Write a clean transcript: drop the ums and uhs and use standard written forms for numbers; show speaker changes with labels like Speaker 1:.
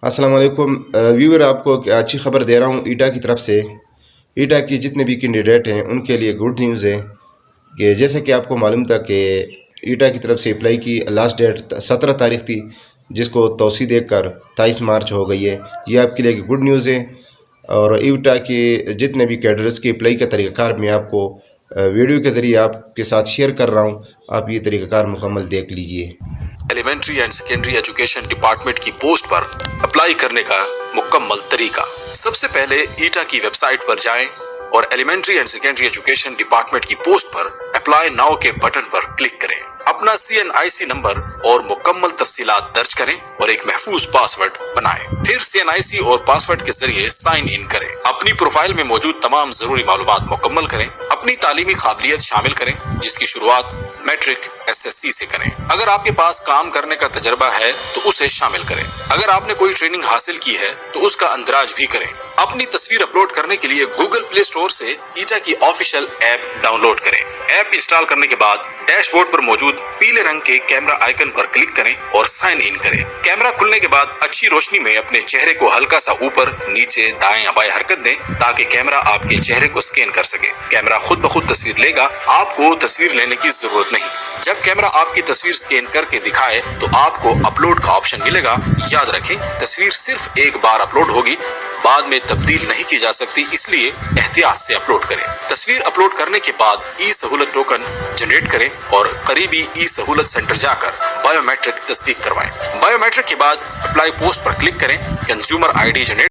Speaker 1: अस्सलाम वालेकुम व्यूअर, आपको अच्छी खबर दे रहा हूँ ईटा की तरफ से। ईटा की जितने भी कैंडिडेट हैं उनके लिए गुड न्यूज़ है कि जैसे कि आपको मालूम था कि ईटा की तरफ से अप्लाई की लास्ट डेट 17 तारीख थी, जिसको तोसी देकर 23 मार्च हो गई है। ये आपके लिए गुड न्यूज़ है। और ईटा के जितने भी कैडर्स के अप्लाई का तरीक़ाकार मैं आपको वीडियो के ज़रिए आपके साथ शेयर कर रहा हूँ। आप ये तरीक़ाकार मुकम्मल देख लीजिए।
Speaker 2: Elementary and secondary education department की पोस्ट पर अप्लाई करने का मुकम्मल तरीका। सबसे पहले ईटा की वेबसाइट पर जाएं और elementary and secondary education department की पोस्ट पर अप्लाई नाउ के बटन पर क्लिक करें। अपना CNIC नंबर और मुकम्मल तफसीलात दर्ज करें और एक महफूज पासवर्ड बनाएं। फिर CNIC और पासवर्ड के जरिए साइन इन करें। अपनी प्रोफाइल में मौजूद तमाम जरूरी मालूमात मुकम्मल करें। अपनी तालीमी काबिलियत शामिल करें, जिसकी शुरुआत मैट्रिक SSC से करें। अगर आपके पास काम करने का तजर्बा है तो उसे शामिल करें। अगर आपने कोई ट्रेनिंग हासिल की है तो उसका अंदराज भी करें। अपनी तस्वीर अपलोड करने के लिए गूगल प्ले स्टोर से ईटा की ऑफिशियल ऐप डाउनलोड करें। ऐप इंस्टॉल करने के बाद डैशबोर्ड पर मौजूद पीले रंग के कैमरा आइकन पर क्लिक करें और साइन इन करें। कैमरा खुलने के बाद अच्छी रोशनी में अपने चेहरे को हल्का सा ऊपर नीचे दाएं या बाएं हरकत दें, ताकि कैमरा आपके चेहरे को स्कैन कर सके। कैमरा खुद ब खुद तस्वीर लेगा, आपको तस्वीर लेने की जरूरत नहीं। जब कैमरा आपकी तस्वीर स्कैन करके दिखाए तो आपको अपलोड का ऑप्शन मिलेगा। याद रखें, तस्वीर सिर्फ एक बार अपलोड होगी, बाद में तब्दील नहीं की जा सकती, इसलिए एहतियात से अपलोड करें। तस्वीर अपलोड करने के बाद ई-सहूलत टोकन जनरेट करें और करीबी ई-सहूलत सेंटर जाकर बायोमेट्रिक तस्दीक करवाएं। बायोमेट्रिक के बाद अप्लाई पोस्ट पर क्लिक करें। Consumer ID generate